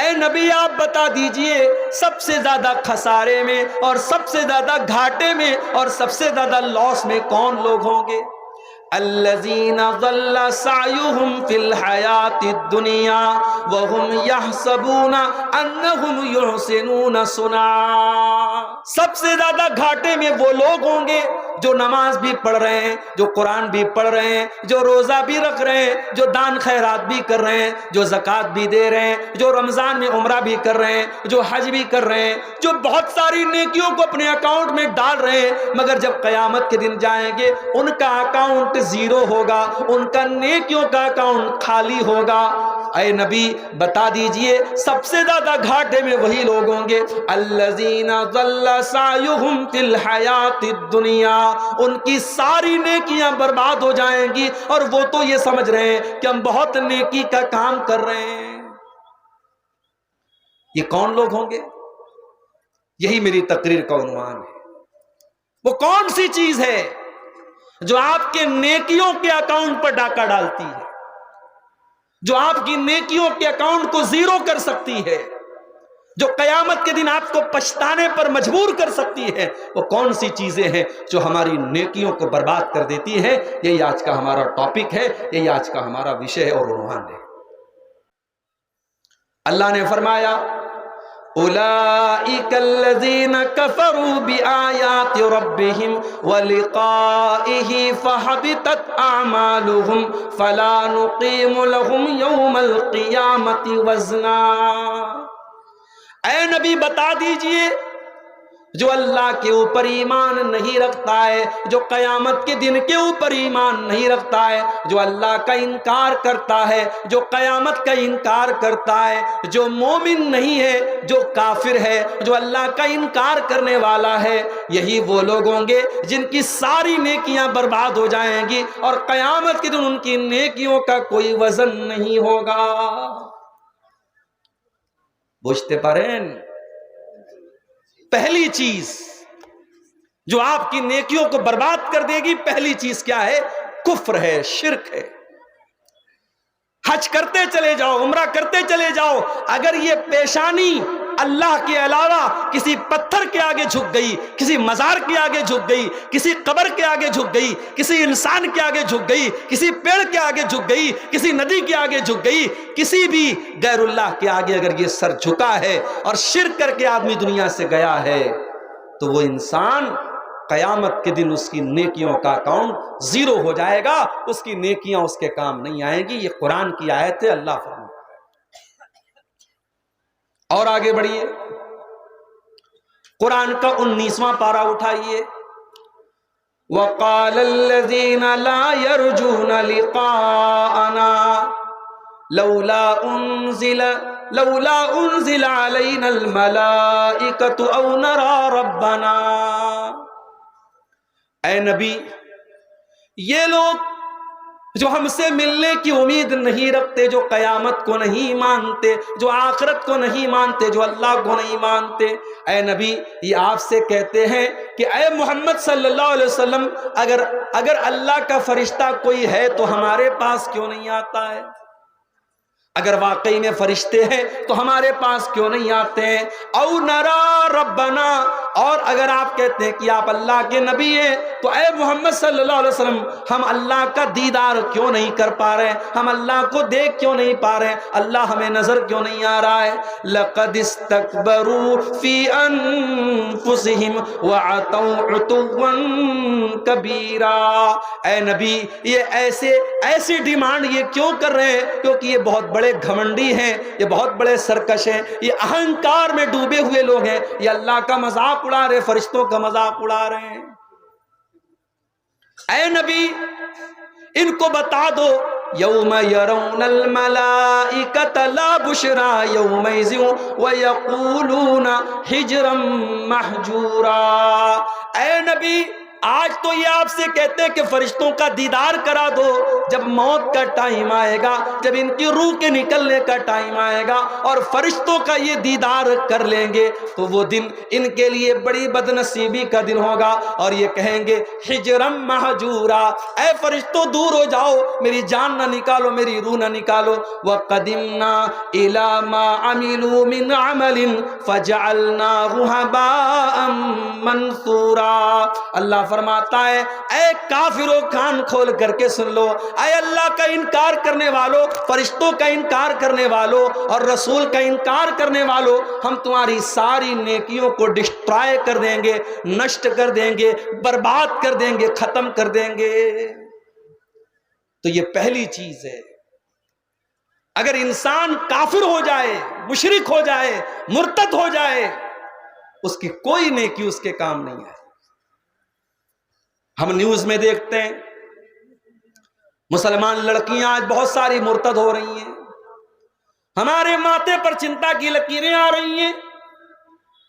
اے نبی آپ بتا دیجئے سب سے زیادہ خسارے میں اور سب سے زیادہ گھاٹے میں اور سب سے زیادہ لاس میں کون لوگ ہوں گے؟ الذین ضل سعیہم فی الحیات الدنیا وہم یحسبون انہم یحسنون صنعا۔ سب سے زیادہ گھاٹے میں وہ لوگ ہوں گے جو نماز بھی پڑھ رہے ہیں، جو قرآن بھی پڑھ رہے ہیں، جو روزہ بھی رکھ رہے ہیں، جو دان خیرات بھی کر رہے ہیں، جو زکوٰۃ بھی دے رہے ہیں، جو رمضان میں عمرہ بھی کر رہے ہیں، جو حج بھی کر رہے ہیں، جو بہت ساری نیکیوں کو اپنے اکاؤنٹ میں ڈال رہے ہیں، مگر جب قیامت کے دن جائیں گے ان کا اکاؤنٹ زیرو ہوگا، ان کا نیکیوں کا اکاؤنٹ خالی ہوگا۔ اے نبی بتا دیجئے سب سے زیادہ گھاٹے میں وہی لوگ ہوں گے الذین ضل سعیہم فی الحیات الدنیا، ان کی ساری نیکیاں برباد ہو جائیں گی اور وہ تو یہ سمجھ رہے ہیں کہ ہم بہت نیکی کا کام کر رہے ہیں۔ یہ کون لوگ ہوں گے؟ یہی میری تقریر کا عنوان ہے۔ وہ کون سی چیز ہے جو آپ کے نیکیوں کے اکاؤنٹ پر ڈاکہ ڈالتی ہے، جو آپ کی نیکیوں کے اکاؤنٹ کو زیرو کر سکتی ہے، جو قیامت کے دن آپ کو پچھتانے پر مجبور کر سکتی ہے؟ وہ کون سی چیزیں ہیں جو ہماری نیکیوں کو برباد کر دیتی ہیں؟ یہی آج کا ہمارا ٹاپک ہے، یہی آج کا ہمارا وشے اور عنوان ہے۔ اللہ نے فرمایا اولئک الذین کفروا بآیات ربہم ولقائہ فحبطت اعمالہم فلا نقیم لہم یوم القیامۃ وزنا۔ اے نبی بتا دیجئے جو اللہ کے اوپر ایمان نہیں رکھتا ہے، جو قیامت کے دن کے اوپر ایمان نہیں رکھتا ہے، جو اللہ کا انکار کرتا ہے، جو قیامت کا انکار کرتا ہے، جو مومن نہیں ہے، جو کافر ہے، جو اللہ کا انکار کرنے والا ہے، یہی وہ لوگ ہوں گے جن کی ساری نیکیاں برباد ہو جائیں گی اور قیامت کے دن ان کی نیکیوں کا کوئی وزن نہیں ہوگا۔ بوجھتے پرین پہلی چیز جو آپ کی نیکیوں کو برباد کر دے گی، پہلی چیز کیا ہے؟ کفر ہے، شرک ہے۔ حج کرتے چلے جاؤ، عمرہ کرتے چلے جاؤ، اگر یہ پیشانی اللہ کے علاوہ کسی پتھر کے آگے جھک گئی، کسی مزار کے آگے جھک گئی، کسی قبر کے آگے جھک گئی، کسی انسان کے آگے جھک گئی، کسی پیڑ کے آگے جھک گئی، کسی ندی کے آگے جھک گئی، کسی بھی غیر اللہ کے آگے اگر یہ سر جھکا ہے اور شرک کر کے آدمی دنیا سے گیا ہے، تو وہ انسان قیامت کے دن اس کی نیکیوں کا اکاؤنٹ زیرو ہو جائے گا، اس کی نیکیاں اس کے کام نہیں آئیں گی۔ یہ قرآن کی آیت ہے، اللہ فرماتا ہے۔ اور آگے بڑھیے، قرآن کا 19واں پارہ اٹھائیے۔ وَقَالَ الَّذِينَ لَا يَرْجُونَ لِقَاءَنَا لولا انزل علینا الملائکۃ او نری ربنا۔ اے نبی یہ لوگ جو ہم سے ملنے کی امید نہیں رکھتے، جو قیامت کو نہیں مانتے، جو آخرت کو نہیں مانتے، جو اللہ کو نہیں مانتے، اے نبی یہ آپ سے کہتے ہیں کہ اے محمد صلی اللہ علیہ وسلم اگر اللہ کا فرشتہ کوئی ہے تو ہمارے پاس کیوں نہیں آتا ہے؟ اگر واقعی میں فرشتے ہیں تو ہمارے پاس کیوں نہیں آتے ہیں؟ او نرا ربنا، اور اگر آپ کہتے ہیں کہ آپ اللہ کے نبی ہیں تو اے محمد صلی اللہ علیہ وسلم ہم اللہ کا دیدار کیوں نہیں کر پا رہے ہیں؟ ہم اللہ کو دیکھ کیوں نہیں پا رہے ہیں؟ اللہ ہمیں نظر کیوں نہیں آ رہا ہے؟ لقد استکبروا فی انفسہم وعتوا عتوا کبیرا۔ اے نبی یہ ایسی ڈیمانڈ یہ کیوں کر رہے ہیں؟ کیونکہ یہ بہت بڑے گھمنڈی ہیں، یہ بہت بڑے سرکش ہیں، یہ اہنکار میں ڈوبے ہوئے لوگ ہیں، یہ اللہ کا مذاق اڑا رہے، فرشتوں کا مذاق اڑا رہے ہیں۔ اے نبی ان کو بتا دو یوم یرون الملائکۃ لا بشری یومئذ ویقولون حجرا محجورا۔ اے نبی آج تو یہ آپ سے کہتے ہیں کہ فرشتوں کا دیدار کرا دو، جب موت کا ٹائم آئے گا، جب ان کی روح کے نکلنے کا ٹائم آئے گا اور فرشتوں کا یہ دیدار کر لیں گے تو وہ دن ان کے لیے بڑی بدنصیبی کا دن ہوگا، اور یہ کہیں گے حجرم مہجورا، اے فرشتوں دور ہو جاؤ، میری جان نہ نکالو، میری روح نہ نکالو۔ وَقَدِمْنَا إِلَى مَا عَمِلُوا مِنْ عَمَلٍ فَجَعَلْنَاهُ هَبَاءً مَنْثُورًا۔ اللہ فرماتا ہے اے کافروں کان کھول کر کے سن لو، اے اللہ کا انکار کرنے والو، فرشتوں کا انکار کرنے والو اور رسول کا انکار کرنے والو، ہم تمہاری ساری نیکیوں کو ڈسٹرائے کر دیں گے، نشٹ کر دیں گے، برباد کر دیں گے، ختم کر دیں گے۔ تو یہ پہلی چیز ہے، اگر انسان کافر ہو جائے، مشرک ہو جائے، مرتد ہو جائے، اس کی کوئی نیکی اس کے کام نہیں ہے۔ ہم نیوز میں دیکھتے ہیں مسلمان لڑکیاں آج بہت ساری مرتد ہو رہی ہیں، ہمارے ماتھے پر چنتا کی لکیریں آ رہی ہیں،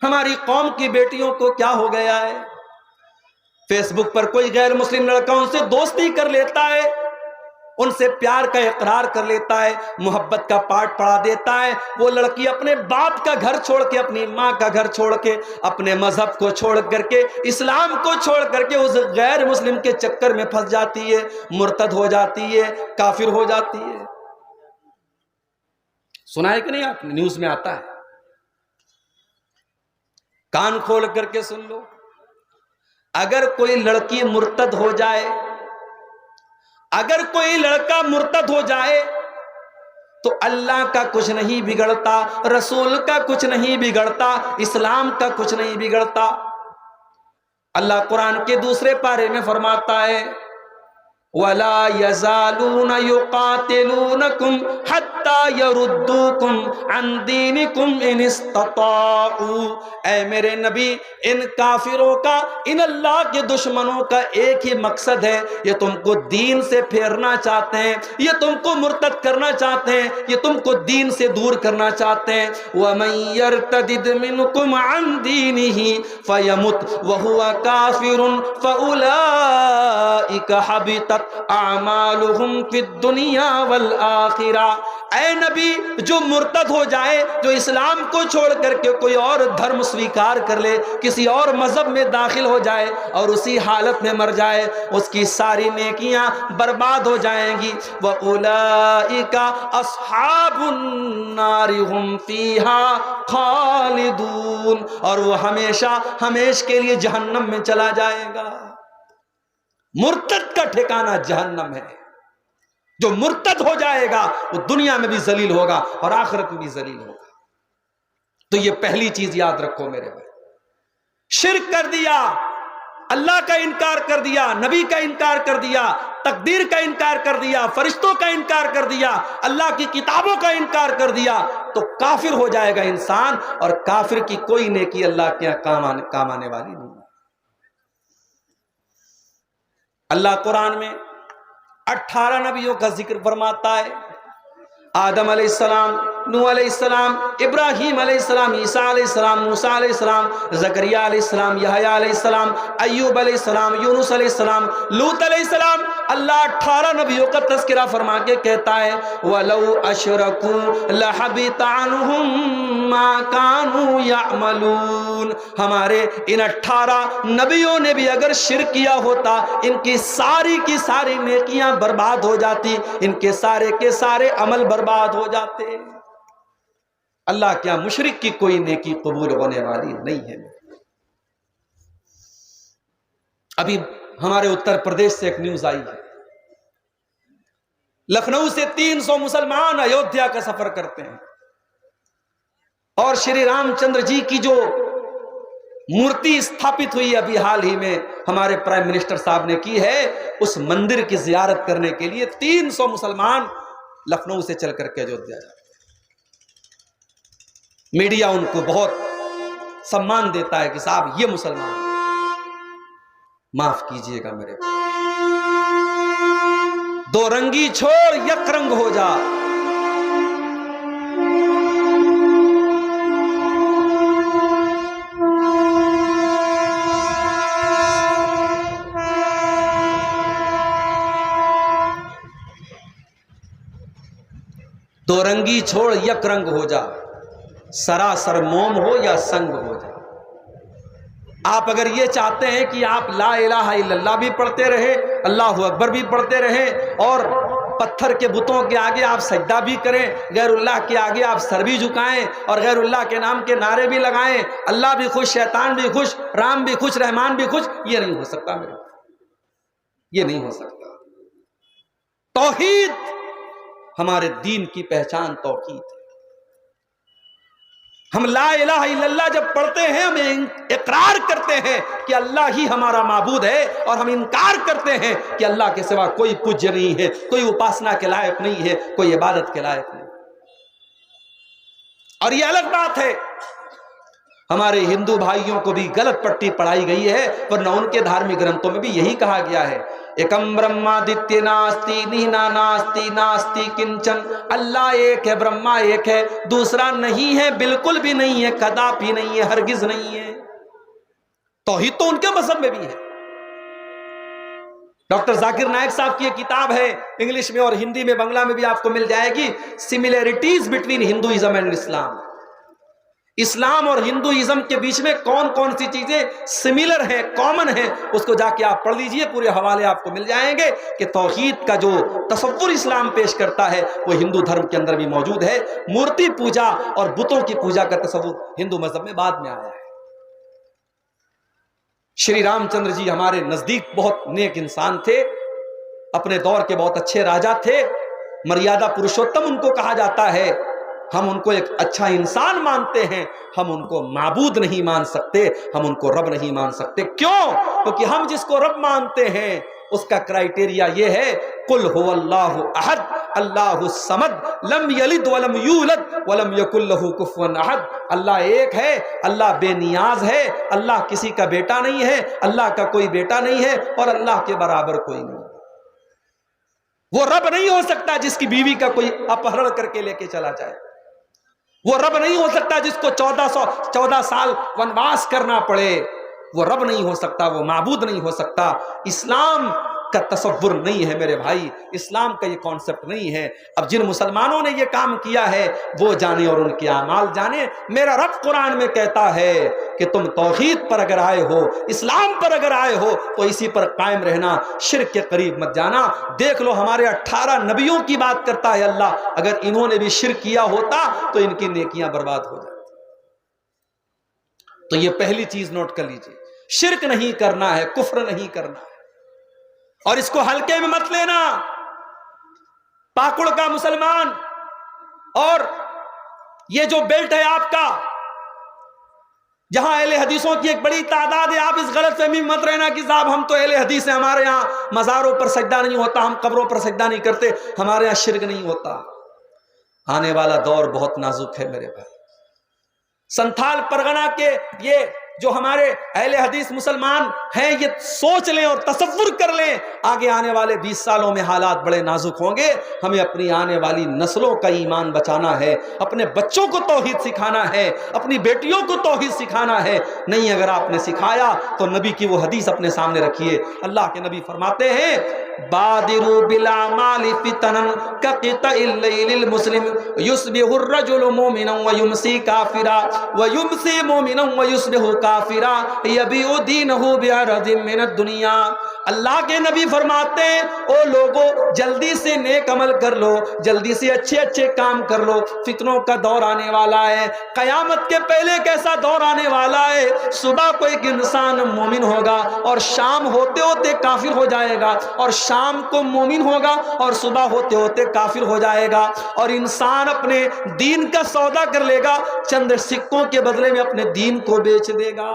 ہماری قوم کی بیٹیوں کو کیا ہو گیا ہے؟ فیس بک پر کوئی غیر مسلم لڑکا ان سے دوستی کر لیتا ہے، ان سے پیار کا اقرار کر لیتا ہے، محبت کا پاٹ پڑھا دیتا ہے، وہ لڑکی اپنے باپ کا گھر چھوڑ کے، اپنی ماں کا گھر چھوڑ کے، اپنے مذہب کو چھوڑ کر کے، اسلام کو چھوڑ کر کے اس غیر مسلم کے چکر میں پھنس جاتی ہے، مرتد ہو جاتی ہے، کافر ہو جاتی ہے۔ سنا ہے کہ نہیں آپ نے؟ نیوز میں آتا ہے، کان کھول کر کے سن لو، اگر کوئی لڑکی مرتد ہو جائے، اگر کوئی لڑکا مرتد ہو جائے تو اللہ کا کچھ نہیں بگڑتا، رسول کا کچھ نہیں بگڑتا، اسلام کا کچھ نہیں بگڑتا۔ اللہ قرآن کے دوسرے پارے میں فرماتا ہے وَلَا يَزَالُونَ يُقَاتِلُونَكُمْ حَتَّى يَرُدُّوكُمْ عَنْ دِينِكُمْ إِنِ اسْتَطَاعُوا۔ اے میرے نبی، ان کافروں کا، ان اللہ کے دشمنوں کا ایک ہی مقصد ہے، یہ تم کو دین سے پھیرنا چاہتے ہیں، یہ تم کو مرتد کرنا چاہتے ہیں، یہ تم کو دین سے دور کرنا چاہتے ہیں۔ وَمَنْ يَرْتَدِدْ مِنْكُمْ عَنْ دِينِهِ فَيَمُتْ وَهُوَ كَافِرٌ فَأُولَئِكَ حَبِطَتْ اعمالہم فی الدنیا والآخرہ۔ اے نبی، جو مرتد ہو جائے، جو اسلام کو چھوڑ کر کے کوئی اور دھرم سویکار کر لے، کسی اور مذہب میں داخل ہو جائے اور اسی حالت میں مر جائے، اس کی ساری نیکیاں برباد ہو جائیں گی۔ وَأُولَئِكَ أَصْحَابُ النَّارِ هُمْ فِيهَا خَالِدُونَ، اور وہ ہمیشہ ہمیش کے لیے جہنم میں چلا جائے گا۔ مرتد کا ٹھکانہ جہنم ہے۔ جو مرتد ہو جائے گا وہ دنیا میں بھی ذلیل ہوگا اور آخرت میں بھی ذلیل ہوگا۔ تو یہ پہلی چیز یاد رکھو میرے بھائی، شرک کر دیا، اللہ کا انکار کر دیا، نبی کا انکار کر دیا، تقدیر کا انکار کر دیا، فرشتوں کا انکار کر دیا، اللہ کی کتابوں کا انکار کر دیا تو کافر ہو جائے گا انسان، اور کافر کی کوئی نیکی اللہ کے یہاں کام آنے والی نہیں۔ اللہ قرآن میں 18 نبیوں کا ذکر فرماتا ہے، آدم علیہ السلام، نوح علیہ السلام، ابراہیم علیہ السلام، عیسیٰ علیہ السلام، موسیٰ علیہ السلام، زکریا علیہ السلام، یحییٰ علیہ السلام، ایوب علیہ السلام، یونس علیہ السلام، لوط علیہ السلام۔ اللہ 18 نبیوں کا تذکرہ فرما کے کہتا ہے وَلَوْ أَشْرَكُوا لَحَبِطَ عَنْهُمْ مَا كَانُوا يَعْمَلُونَ۔ ہمارے ان 18 نبیوں نے بھی اگر شرک کیا ہوتا، ان کی ساری نیکیاں برباد ہو جاتی، ان کے سارے عمل برباد ہو جاتے۔ اللہ کیا مشرک کی کوئی نیکی قبول ہونے والی نہیں ہے۔ ابھی ہمارے اتر پردیش سے ایک نیوز آئی ہے، لکھنؤ سے 300 مسلمان ایودھیا کا سفر کرتے ہیں اور شری رام چندر جی کی جو مورتی استھاپت ہوئی ابھی حال ہی میں ہمارے پرائم منسٹر صاحب نے کی ہے، اس مندر کی زیارت کرنے کے لیے 300 مسلمان لکھنؤ سے چل کر کے ایودھیا جاتے ہیں۔ میڈیا ان کو بہت سمان دیتا ہے کہ صاحب یہ مسلمان، معاف کیجئے گا میرے، دو رنگی چھوڑ یک رنگ ہو جا۔ رنگی چھوڑ یک رنگ ہو جا، سراسر موم ہو یا سنگ ہو جا۔ آپ اگر یہ چاہتے ہیں کہ آپ لا الہ الا اللہ بھی پڑھتے رہے، اللہ اکبر بھی پڑھتے رہیں، اور پتھر کے بتوں کے آگے آپ سجدہ بھی کریں، غیر اللہ کے آگے آپ سر بھی جھکائیں، اور غیر اللہ کے نام کے نعرے بھی لگائیں، اللہ بھی خوش، شیطان بھی خوش، رام بھی خوش، رحمان بھی خوش، یہ نہیں ہو سکتا میرے، یہ نہیں ہو سکتا۔ توحید، ہمارے دین کی پہچان توحید ہے۔ ہم لا الہ الا اللہ جب پڑھتے ہیں، ہم اقرار کرتے ہیں کہ اللہ ہی ہمارا معبود ہے، اور ہم انکار کرتے ہیں کہ اللہ کے سوا کوئی پوجیہ نہیں ہے، کوئی اپاسنا کے لائق نہیں ہے، کوئی عبادت کے لائق نہیں۔ اور یہ الگ بات ہے، ہمارے ہندو بھائیوں کو بھی غلط پٹی پڑھائی گئی ہے، ورنہ ان کے دھارمک گرنتھوں میں بھی یہی کہا گیا ہے، ایکم برہمادتیہ ناستی نینا ناستی ناستی کنچن، اللہ ایک ہے، برہما ایک ہے، دوسرا نہیں ہے، بالکل بھی نہیں ہے، کداپی نہیں ہے، ہرگز نہیں ہے۔ توحید تو ان کے مذہب میں بھی ہے۔ ڈاکٹر ذاکر نائک صاحب کی ایک کتاب ہے، انگلش میں اور ہندی میں، بنگلہ میں بھی آپ کو مل جائے گی، سملیرٹیز بٹوین ہندوازم اینڈ اسلام۔ اسلام اور ہندوازم کے بیچ میں کون کون سی چیزیں سملر ہیں، کامن ہیں، اس کو جا کے آپ پڑھ لیجئے، پورے حوالے آپ کو مل جائیں گے کہ توحید کا جو تصور اسلام پیش کرتا ہے وہ ہندو دھرم کے اندر بھی موجود ہے۔ مورتی پوجا اور بتوں کی پوجا کا تصور ہندو مذہب میں بعد میں آیا ہے۔ شری رام چندر جی ہمارے نزدیک بہت نیک انسان تھے، اپنے دور کے بہت اچھے راجا تھے، مریادہ پروشوتم ان کو کہا جاتا ہے۔ ہم ان کو ایک اچھا انسان مانتے ہیں، ہم ان کو معبود نہیں مان سکتے، ہم ان کو رب نہیں مان سکتے۔ کیوں؟ کیونکہ ہم جس کو رب مانتے ہیں اس کا کرائٹیریا یہ ہے، قل هو اللہ احد اللہ الصمد لم یلد ولم یولد ولم یکن لہ کفوا احد۔ اللہ ایک ہے، اللہ بے نیاز ہے، اللہ کسی کا بیٹا نہیں ہے، اللہ کا کوئی بیٹا نہیں ہے، اور اللہ کے برابر کوئی نہیں۔ وہ رب نہیں ہو سکتا جس کی بیوی کا کوئی اپہرن کر کے لے کے چلا جائے، وہ رب نہیں ہو سکتا جس کو 14 سال ونواس کرنا پڑے، وہ رب نہیں ہو سکتا، وہ معبود نہیں ہو سکتا۔ اسلام کا تصور نہیں ہے میرے بھائی، اسلام کا یہ کانسیپٹ نہیں ہے۔ اب جن مسلمانوں نے یہ کام کیا ہے وہ جانے اور ان کے اعمال جانے۔ میرا رب قرآن میں کہتا ہے کہ تم توحید پر اگر آئے ہو، اسلام پر اگر آئے ہو تو اسی پر قائم رہنا، شرک کے قریب مت جانا۔ دیکھ لو ہمارے 18 نبیوں کی بات کرتا ہے اللہ، اگر انہوں نے بھی شرک کیا ہوتا تو ان کی نیکیاں برباد ہو جاتی۔ تو یہ پہلی چیز نوٹ کر لیجئے، شرک نہیں کرنا ہے، کفر نہیں کرنا ہے، اور اس کو ہلکے میں مت لینا۔ پاکڑ کا مسلمان اور یہ جو بیلٹ ہے آپ کا، جہاں اہل حدیثوں کی ایک بڑی تعداد ہے، آپ اس غلط فہمی میں مت رہنا کہ صاحب ہم تو اہل حدیث ہیں، ہمارے یہاں مزاروں پر سجدہ نہیں ہوتا، ہم قبروں پر سجدہ نہیں کرتے، ہمارے یہاں شرک نہیں ہوتا۔ آنے والا دور بہت نازک ہے میرے بھائی۔ سنتھال پرگنہ کے یہ جو ہمارے اہل حدیث مسلمان ہیں، یہ سوچ لیں اور تصور کر لیں، آگے آنے والے 20 سالوں میں حالات بڑے نازک ہوں گے۔ ہمیں اپنی آنے والی نسلوں کا ایمان بچانا ہے، اپنے بچوں کو توحید سکھانا ہے، اپنی بیٹیوں کو توحید سکھانا ہے۔ نہیں اگر آپ نے سکھایا تو نبی کی وہ حدیث اپنے سامنے رکھیے۔ اللہ کے نبی فرماتے ہیں، بادروا بالاعمال فتنا كقطع الليل المسلم يصبح الرجل مؤمنا ويمسي كافرا ويمسي مؤمنا ويصبح کافرا یبیع دینہ بعرض من الدنیا۔ اللہ کے نبی فرماتے ہیں، او لوگو جلدی سے نیک عمل کر لو، جلدی سے اچھے اچھے کام کر لو، فتنوں کا دور آنے والا ہے۔ قیامت کے پہلے کیسا دور آنے والا ہے، صبح کو ایک انسان مومن ہوگا اور شام ہوتے ہوتے کافر ہو جائے گا، اور شام کو مومن ہوگا اور صبح ہوتے ہوتے کافر ہو جائے گا، اور انسان اپنے دین کا سودا کر لے گا، چند سکوں کے بدلے میں اپنے دین کو بیچ دے گا۔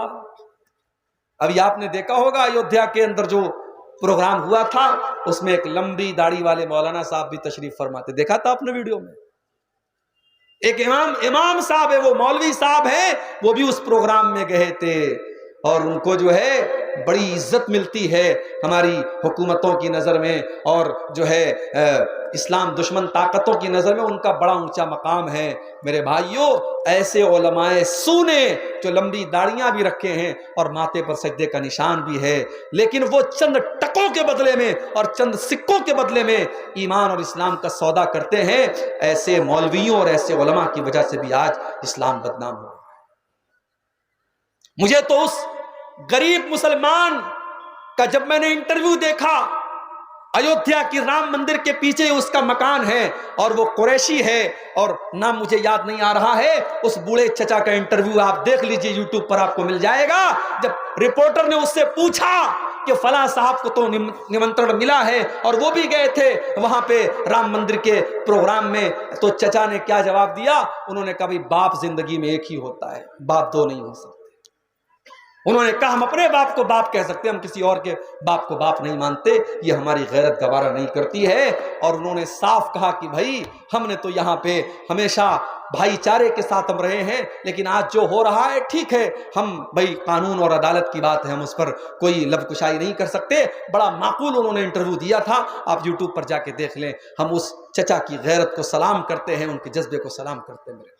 ابھی آپ نے دیکھا ہوگا ایودھیا کے اندر جو پروگرام ہوا تھا، اس میں ایک لمبی داڑھی والے مولانا صاحب بھی تشریف فرماتے، دیکھا تھا آپ نے ویڈیو میں؟ ایک امام صاحب ہے، وہ مولوی صاحب ہیں، وہ بھی اس پروگرام میں گئے تھے، اور ان کو جو ہے بڑی عزت ملتی ہے ہماری حکومتوں کی نظر میں، اور جو ہے اسلام دشمن طاقتوں کی نظر میں ان کا بڑا اونچا مقام ہے۔ میرے بھائیوں، ایسے علماء سونے جو لمبی داڑیاں بھی رکھے ہیں اور ماتھے پر سجدے کا نشان بھی ہے، لیکن وہ چند ٹکوں کے بدلے میں اور چند سکوں کے بدلے میں ایمان اور اسلام کا سودا کرتے ہیں، ایسے مولویوں اور ایسے علماء کی وجہ سے بھی آج اسلام بدنام ہو۔ مجھے تو اس غریب مسلمان کا جب میں نے انٹرویو دیکھا، ایودھیا کی رام مندر کے پیچھے اس کا مکان ہے اور وہ قریشی ہے، اور نام مجھے یاد نہیں آ رہا ہے، اس بوڑھے چچا کا انٹرویو آپ دیکھ لیجئے، یوٹیوب پر آپ کو مل جائے گا۔ جب رپورٹر نے اس سے پوچھا کہ فلاں صاحب کو تو نمنترن ملا ہے اور وہ بھی گئے تھے وہاں پہ رام مندر کے پروگرام میں، تو چچا نے کیا جواب دیا؟ انہوں نے کہا بھی باپ زندگی میں ایک ہی ہوتا ہے، باپ دو نہیں ہو سکتے۔ انہوں نے کہا ہم اپنے باپ کو باپ کہہ سکتے ہیں، ہم کسی اور کے باپ کو باپ نہیں مانتے، یہ ہماری غیرت گوارا نہیں کرتی ہے۔ اور انہوں نے صاف کہا کہ بھائی ہم نے تو یہاں پہ ہمیشہ بھائی چارے کے ساتھ ہم رہے ہیں، لیکن آج جو ہو رہا ہے ٹھیک ہے، ہم بھائی قانون اور عدالت کی بات ہے، ہم اس پر کوئی لب کشائی نہیں کر سکتے۔ بڑا معقول انہوں نے انٹرویو دیا تھا، آپ یوٹیوب پر جا کے دیکھ لیں۔ ہم اس چچا کی غیرت کو سلام کرتے ہیں، ان کے جذبے کو سلام کرتے ہیں۔ میرے